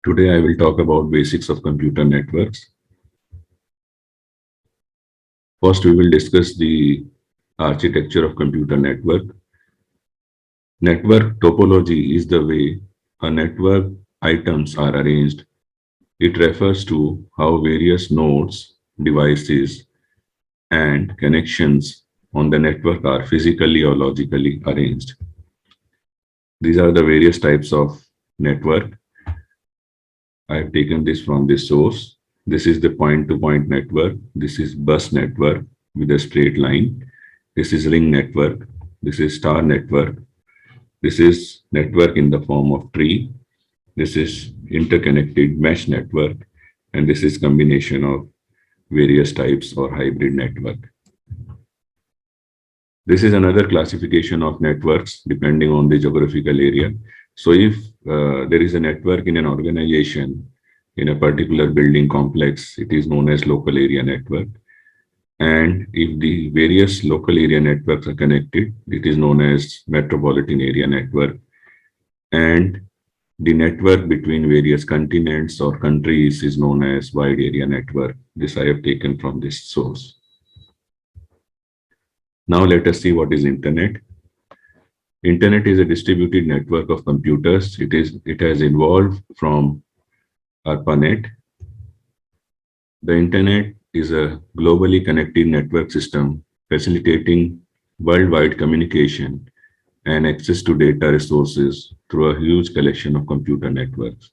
Today I will talk about basics of computer networks. First, we will discuss the architecture of computer network. Network topology is the way a network items are arranged. It refers to how various nodes, devices, and connections on the network are physically or logically arranged. These are the various types of network. I have taken this from this source. This is the point-to-point network. This is bus network with a straight line. This is ring network. This is star network. This is network in the form of tree. This is interconnected mesh network. And this is combination of various types or hybrid network. This is another classification of networks depending on the geographical area. So if there is a network in an organization, in a particular building complex, it is known as local area network. And if the various local area networks are connected, it is known as metropolitan area network. And the network between various continents or countries is known as wide area network. This I have taken from this source. Now let us see what is internet. Internet is a distributed network of computers. It has evolved from ARPANET. The internet is a globally connected network system facilitating worldwide communication and access to data resources through a huge collection of computer networks.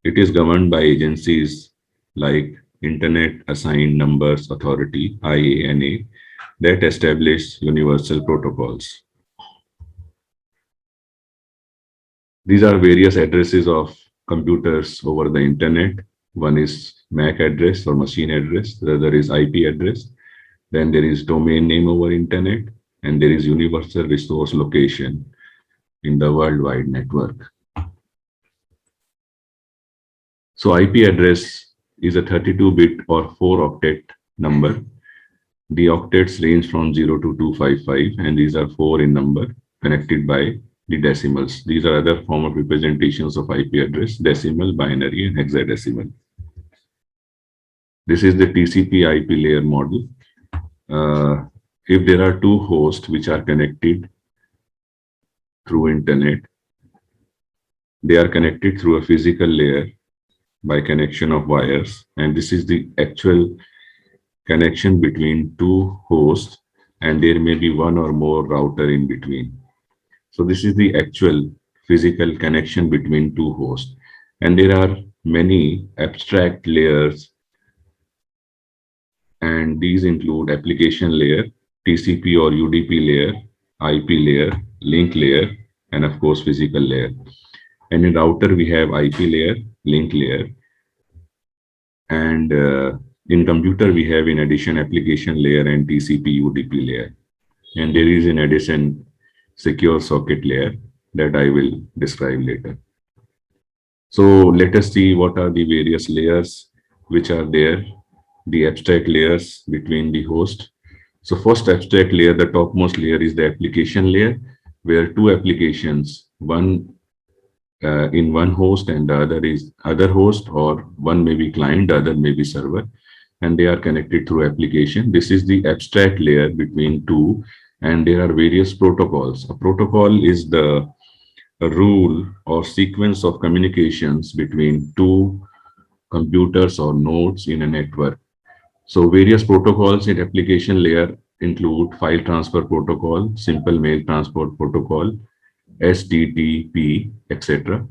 It is governed by agencies like Internet Assigned Numbers Authority, IANA, that establish universal protocols. These are various addresses of computers over the internet. One is MAC address or machine address, the other is IP address. Then there is domain name over internet, and there is universal resource location in the worldwide network. So IP address is a 32-bit or 4-octet number. The octets range from 0 to 255, and these are 4 in number, connected by the decimals. These are other form of representations of IP address: decimal, binary, and hexadecimal. This is the TCP/IP layer model. If there are two hosts which are connected through internet, they are connected through a physical layer by connection of wires, and this is the actual connection between two hosts, and there may be one or more router in between. So this is the actual physical connection between two hosts. And there are many abstract layers, and these include application layer, TCP or UDP layer, IP layer, link layer, and of course physical layer. And in router we have IP layer, link layer, and in computer we have in addition application layer and TCP UDP layer. And there is in addition secure socket layer that I will describe later. So let us see what are the various layers which are there, the abstract layers between the host. So first abstract layer, the topmost layer is the application layer, where two applications, one in one host and the other is other host, or one may be client, the other may be server, and they are connected through application. This is the abstract layer between two, and there are various protocols. A protocol is the rule or sequence of communications between two computers or nodes in a network. So various protocols in application layer include file transfer protocol, simple mail transport protocol, STTP, etc.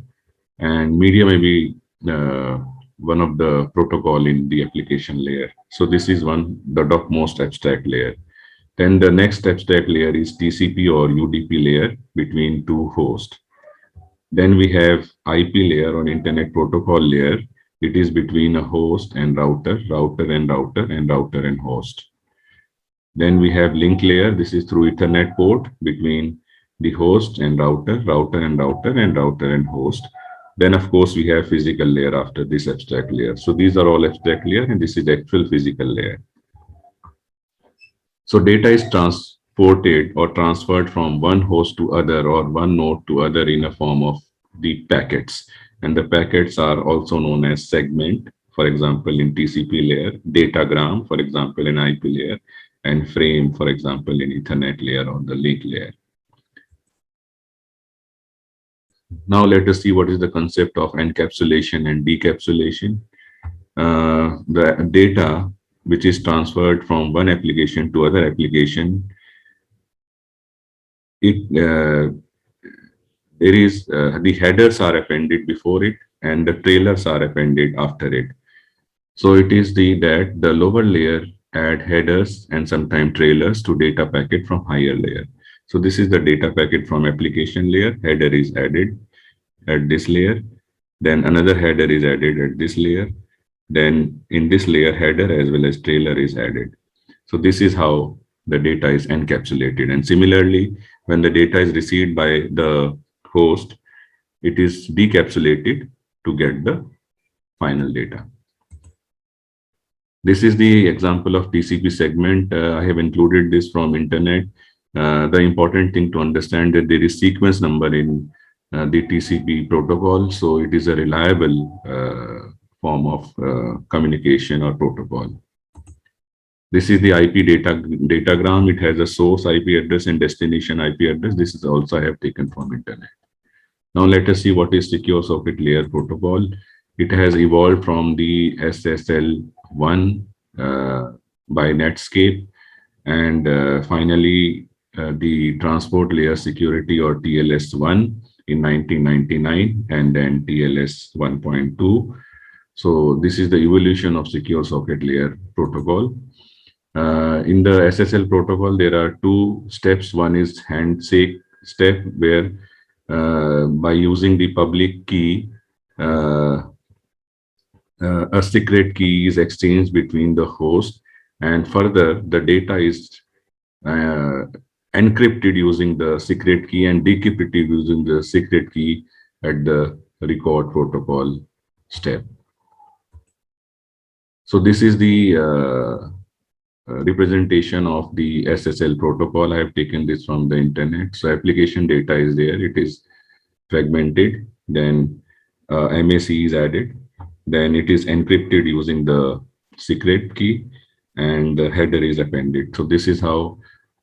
And media may be one of the protocol in the application layer. So this is the topmost abstract layer. Then the next abstract layer is TCP or UDP layer between two hosts. Then we have IP layer on internet protocol layer. It is between a host and router, router and router, and router and host. Then we have link layer. This is through Ethernet port between the host and router, router and router, and router and host. Then of course we have physical layer after this abstract layer. So these are all abstract layer, and this is the actual physical layer. So data is transported or transferred from one host to other or one node to other in a form of the packets. and the packets are also known as segment, for example, in TCP layer, datagram, for example, in IP layer, and frame, for example, in Ethernet layer or the link layer. Now let us see what is the concept of encapsulation and decapsulation. The data which is transferred from one application to other application, it there is the headers are appended before it and the trailers are appended after it. So it is that the lower layer add headers and sometimes trailers to data packet from higher layer. So this is the data packet from application layer. Header is added at this layer. Then another header is added at this layer. Then in this layer, header as well as trailer is added. So this is how the data is encapsulated. And similarly, when the data is received by the host, it is decapsulated to get the final data. This is the example of TCP segment. I have included this from internet. The important thing to understand that there is sequence number in the TCP protocol. So it is a reliable form of communication or protocol. This is the IP datagram. It has a source IP address and destination IP address. This is also I have taken from internet. Now let us see what is secure socket layer protocol. It has evolved from the SSL1 by Netscape, and finally the transport layer security or TLS1 in 1999, and then TLS 1.2. So this is the evolution of secure socket layer protocol. In the SSL protocol, there are two steps. One is handshake step, where by using the public key, a secret key is exchanged between the host, and further the data is encrypted using the secret key and decrypted using the secret key at the record protocol step. So this is the representation of the SSL protocol. I have taken this from the internet. So application data is there. It is fragmented. Then MAC is added. Then it is encrypted using the secret key, and the header is appended. So this is how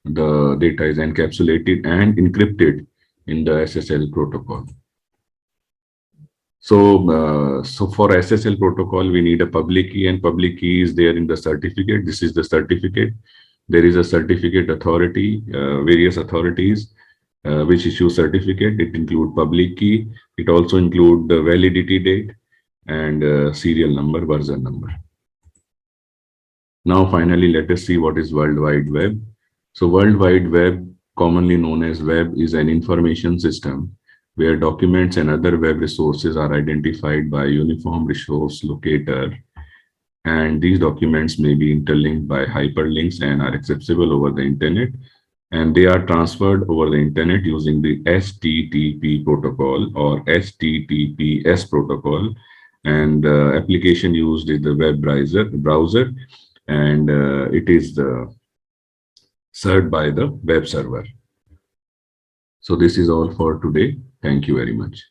the data is encapsulated and encrypted in the SSL protocol. So, for SSL protocol, we need a public key, and public key is there in the certificate. This is the certificate. There is a certificate authority, various authorities which issue certificate. It include public key. It also include the validity date and serial number, version number. Now, finally, let us see what is World Wide Web. So, World Wide Web, commonly known as web, is an information system where documents and other web resources are identified by a uniform resource locator, and these documents may be interlinked by hyperlinks and are accessible over the internet, and they are transferred over the internet using the HTTP protocol or HTTPS protocol, and the application used is the web browser, and it is served by the web server. So this is all for today. Thank you very much.